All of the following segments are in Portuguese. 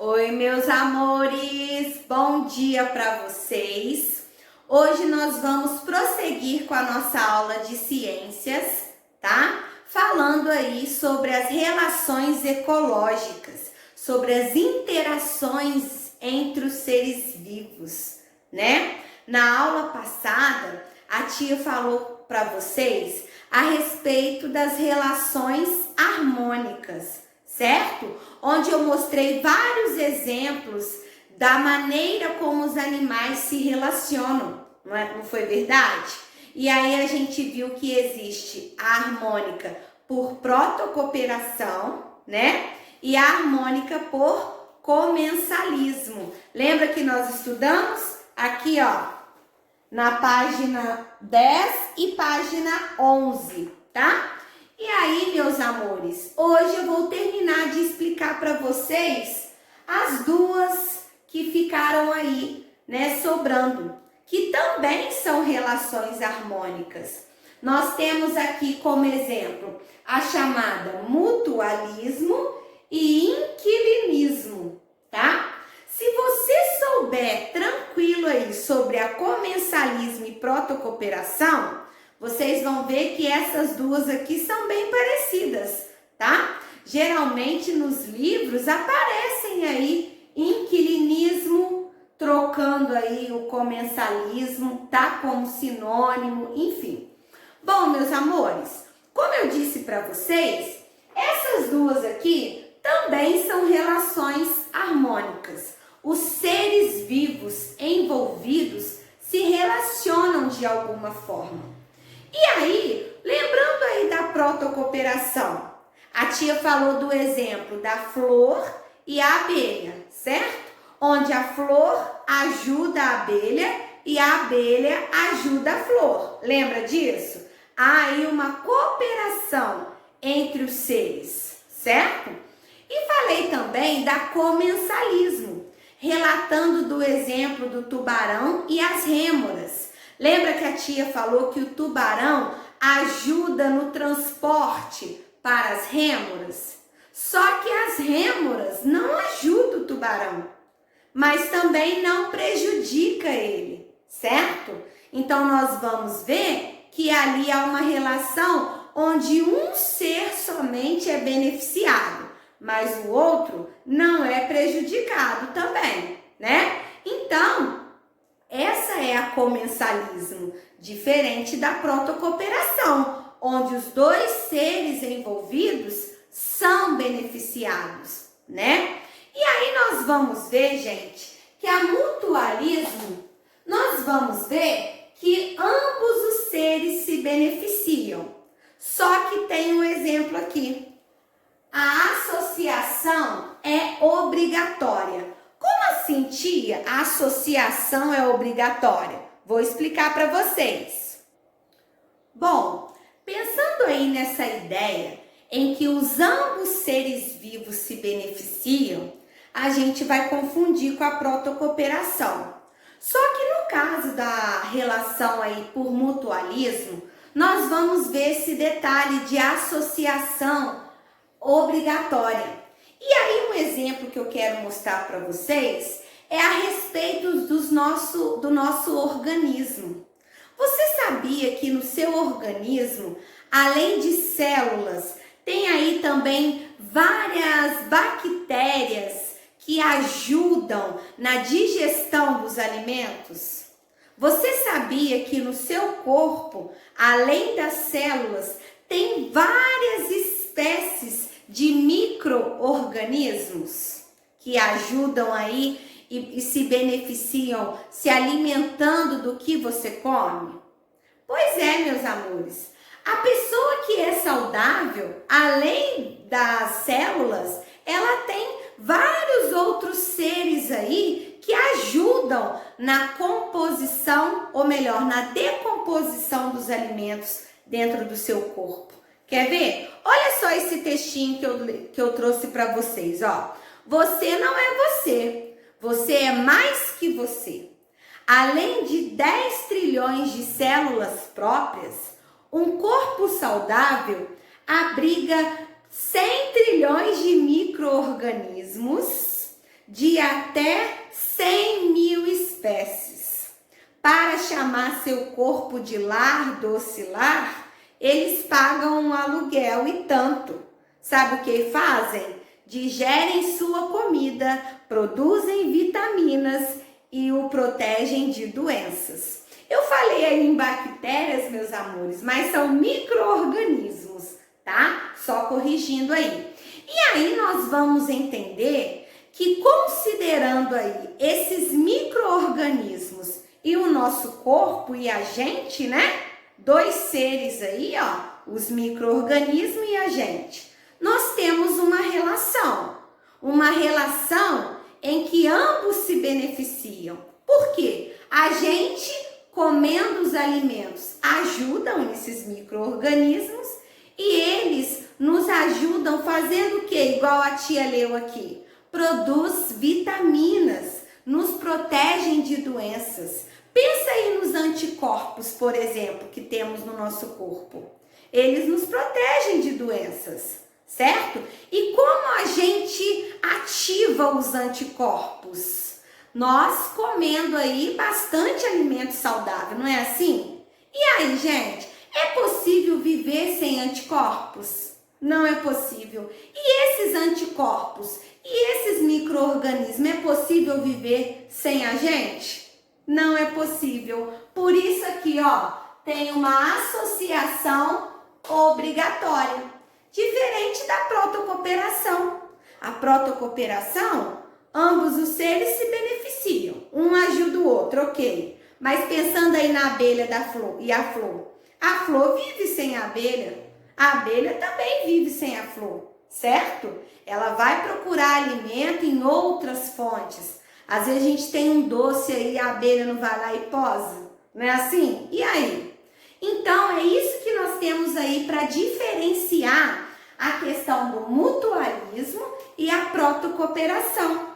Oi, meus amores, bom dia para vocês. Hoje nós vamos prosseguir com a nossa aula de ciências, tá? Falando aí sobre as relações ecológicas, sobre as interações entre os seres vivos, né? Na aula passada, a tia falou para vocês a respeito das relações harmônicas, certo? Onde eu mostrei vários exemplos da maneira como os animais se relacionam, não foi verdade? E aí a gente viu que existe a harmônica por protocooperação, né? E a harmônica por comensalismo. Lembra que nós estudamos aqui, ó, na página 10 e página 11, tá? E aí, meus amores, hoje eu vou terminar de explicar para vocês as duas que ficaram aí, né, sobrando, que também são relações harmônicas. Nós temos aqui como exemplo a chamada mutualismo e inquilinismo, tá? Se você souber tranquilo aí sobre a comensalismo e protocooperação, vocês vão ver que essas duas aqui são bem parecidas, tá? Geralmente nos livros aparecem aí inquilinismo, trocando aí o comensalismo, tá? Como sinônimo, enfim. Bom, meus amores, como eu disse para vocês, essas duas aqui também são relações harmônicas. Os seres vivos envolvidos se relacionam de alguma forma. E aí, lembrando aí da protocooperação, a tia falou do exemplo da flor e a abelha, certo? Onde a flor ajuda a abelha e a abelha ajuda a flor. Lembra disso? Há aí uma cooperação entre os seres, certo? E falei também da comensalismo, relatando do exemplo do tubarão e as rêmoras. Lembra que a tia falou que o tubarão ajuda no transporte para as rêmoras? Só que as rêmoras não ajudam o tubarão, mas também não prejudica ele, certo? Então nós vamos ver que ali há uma relação onde um ser somente é beneficiado, mas o outro não é prejudicado também, né? Então, essa é a comensalismo, diferente da protocooperação, onde os dois seres envolvidos são beneficiados, né? E aí nós vamos ver, gente, que a mutualismo, nós vamos ver que ambos os seres se beneficiam. Só que tem um exemplo aqui. A associação é obrigatória. Como assim, tia? A associação é obrigatória? Vou explicar para vocês. Bom, pensando aí nessa ideia em que os ambos seres vivos se beneficiam, a gente vai confundir com a protocooperação. Só que no caso da relação aí por mutualismo, nós vamos ver esse detalhe de associação obrigatória. E aí um exemplo que eu quero mostrar para vocês é a respeito do nosso organismo. Você sabia que no seu organismo, além de células, tem aí também várias bactérias que ajudam na digestão dos alimentos? Você sabia que no seu corpo, além das células, tem várias espécies de micro-organismos que ajudam aí e se beneficiam se alimentando do que você come? Pois é, meus amores, a pessoa que é saudável, além das células, ela tem vários outros seres aí que ajudam na composição, ou melhor, na decomposição dos alimentos dentro do seu corpo. Quer ver? Olha só esse textinho que eu trouxe para vocês, ó. Você não é você, você é mais que você. Além de 10 trilhões de células próprias, um corpo saudável abriga 100 trilhões de micro-organismos de até 100 mil espécies. Para chamar seu corpo de lar docilar, eles pagam um aluguel e tanto. Sabe o que fazem? Digerem sua comida, produzem vitaminas e o protegem de doenças. Eu falei aí em bactérias, meus amores, mas são micro-organismos, tá? Só corrigindo aí. E aí nós vamos entender que, considerando aí esses micro-organismos e o nosso corpo e a gente, né? Dois seres aí, ó, os micro-organismos e a gente. Nós temos uma relação em que ambos se beneficiam. Por quê? A gente, comendo os alimentos, ajudam esses micro-organismos e eles nos ajudam fazendo o quê? Igual a tia leu aqui. Produz vitaminas, nos protegem de doenças. Pensa aí nos anticorpos, por exemplo, que temos no nosso corpo. Eles nos protegem de doenças, certo? E como a gente ativa os anticorpos? Nós comendo aí bastante alimento saudável, não é assim? E aí, gente, é possível viver sem anticorpos? Não é possível. E esses anticorpos e esses micro-organismos, é possível viver sem a gente? Não é possível. Por isso aqui, ó, tem uma associação obrigatória, diferente da protocooperação. A protocooperação, ambos os seres se beneficiam, um ajuda o outro, ok. Mas pensando aí na abelha da flor e a flor vive sem a abelha também vive sem a flor, certo? Ela vai procurar alimento em outras fontes. Às vezes a gente tem um doce aí, a abelha não vai lá e posa, não é assim? E aí? Então é isso que nós temos aí para diferenciar a questão do mutualismo e a protocooperação.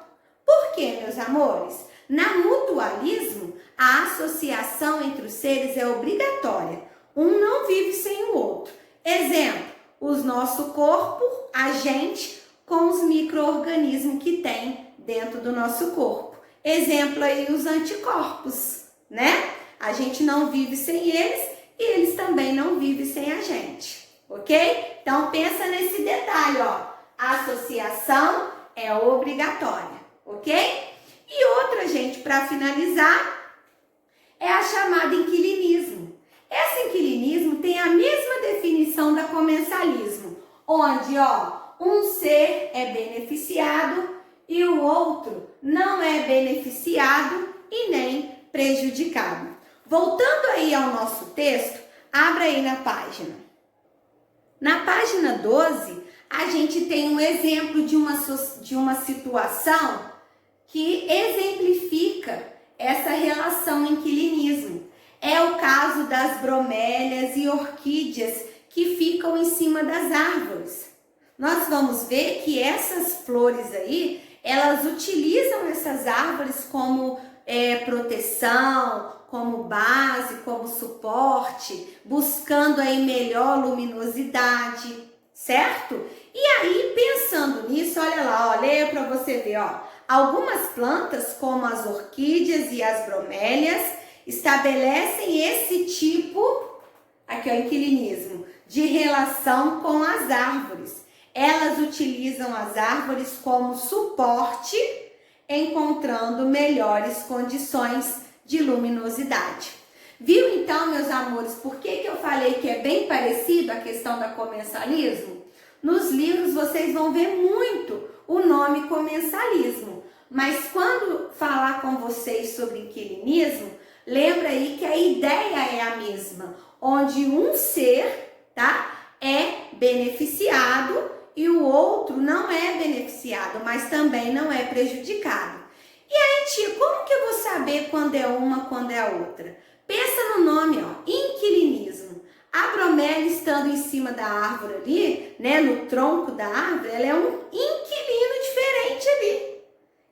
Por quê, meus amores? Na mutualismo, a associação entre os seres é obrigatória. Um não vive sem o outro. Exemplo, o nosso corpo, a gente, com os micro-organismos que tem dentro do nosso corpo. Exemplo aí, os anticorpos, né? A gente não vive sem eles e eles também não vivem sem a gente, ok? Então, pensa nesse detalhe, ó. A associação é obrigatória, ok? E outra, gente, para finalizar, é a chamada inquilinismo. Esse inquilinismo tem a mesma definição da comensalismo, onde, ó, um ser é beneficiado e o outro não é beneficiado e nem prejudicado. Voltando aí ao nosso texto, abra aí na página. Na página 12, a gente tem um exemplo de uma situação que exemplifica essa relação inquilinismo. É o caso das bromélias e orquídeas que ficam em cima das árvores. Nós vamos ver que essas flores aí, elas utilizam essas árvores como proteção, como base, como suporte, buscando aí melhor luminosidade, certo? E aí, pensando nisso, olha lá, ó, leia para você ver, ó. Algumas plantas, como as orquídeas e as bromélias, estabelecem esse tipo, aqui ó, inquilinismo, de relação com as árvores. Elas utilizam as árvores como suporte, encontrando melhores condições de luminosidade. Viu então, meus amores, por que eu falei que é bem parecido a questão da comensalismo? Nos livros vocês vão ver muito o nome comensalismo, mas quando falar com vocês sobre inquilinismo, lembra aí que a ideia é a mesma, onde um ser, tá, é beneficiado e o outro não é beneficiado, mas também não é prejudicado. E aí, tia, como que eu vou saber quando é uma, quando é a outra? Pensa no nome, ó, inquilinismo. A bromélia estando em cima da árvore ali, né, no tronco da árvore, ela é um inquilino diferente ali.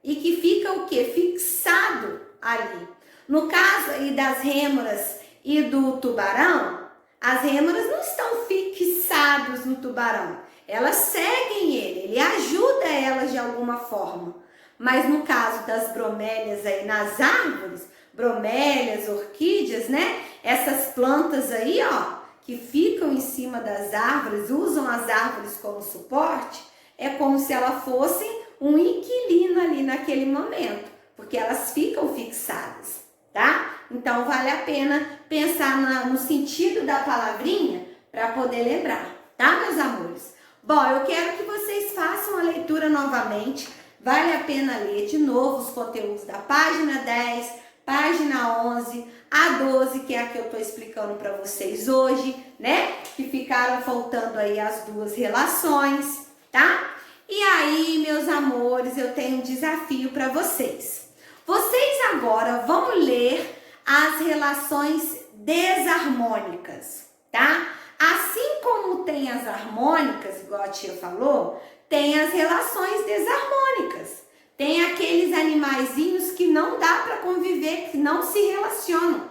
E que fica o quê? Fixado ali. No caso aí das rêmoras e do tubarão, as rêmoras não estão fixadas no tubarão. Elas seguem ele ajuda elas de alguma forma. Mas no caso das bromélias aí nas árvores, bromélias, orquídeas, né? Essas plantas aí, ó, que ficam em cima das árvores, usam as árvores como suporte, é como se elas fossem um inquilino ali naquele momento, porque elas ficam fixadas, tá? Então vale a pena pensar no sentido da palavrinha para poder lembrar, tá, meus amores? Bom, eu quero que vocês façam a leitura novamente. Vale a pena ler de novo os conteúdos da página 10, página 11, a 12, que é a que eu estou explicando para vocês hoje, né? Que ficaram faltando aí as duas relações, tá? E aí, meus amores, eu tenho um desafio para vocês. Vocês agora vão ler as relações desarmônicas, tá? Assim como tem as harmônicas, igual a tia falou, tem as relações desarmônicas. Tem aqueles animaizinhos que não dá para conviver, que não se relacionam,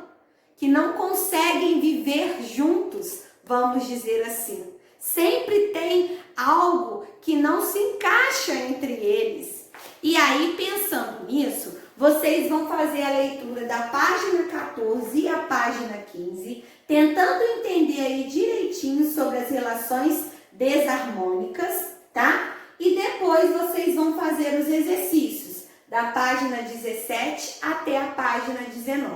que não conseguem viver juntos, vamos dizer assim. Sempre tem algo que não se encaixa entre eles. E aí, pensando nisso, vocês vão fazer a leitura da página 14 e a página 15, tentando entender aí direitinho sobre as relações desarmônicas, tá? E depois vocês vão fazer os exercícios da página 17 até a página 19.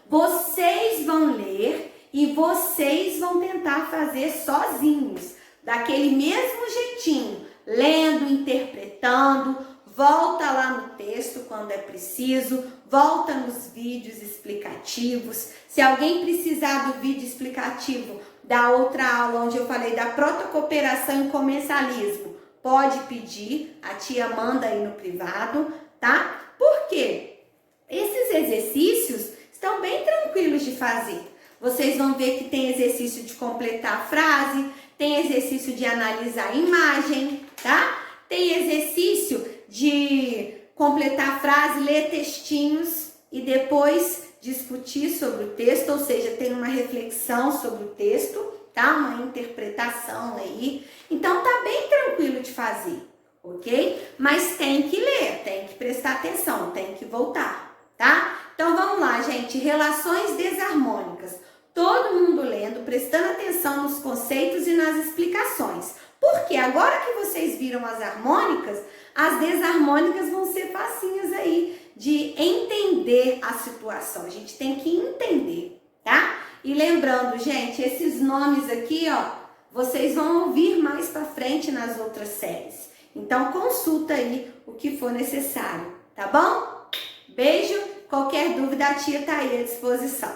Vocês vão ler e vocês vão tentar fazer sozinhos, daquele mesmo jeitinho, lendo, interpretando, volta lá no texto quando é preciso, volta nos vídeos explicativos. Se alguém precisar do vídeo explicativo da outra aula onde eu falei da protocooperação e comensalismo, pode pedir, a tia manda aí no privado, tá? Por quê? Esses exercícios estão bem tranquilos de fazer. Vocês vão ver que tem exercício de completar a frase, tem exercício de analisar a imagem, tá? Tem exercício de completar a frase, ler textinhos e depois discutir sobre o texto, ou seja, tem uma reflexão sobre o texto, tá? Uma interpretação aí. Então tá bem tranquilo de fazer, ok? Mas tem que ler, tem que prestar atenção, tem que voltar, tá? Então vamos lá, gente. Relações desarmônicas. Todo mundo lendo, prestando atenção nos conceitos e nas explicações. Porque agora que vocês viram as harmônicas, as desarmônicas vão ser facinhas aí de entender a situação. A gente tem que entender, tá? E lembrando, gente, esses nomes aqui, ó, vocês vão ouvir mais pra frente nas outras séries. Então consulta aí o que for necessário, tá bom? Beijo, qualquer dúvida a tia tá aí à disposição.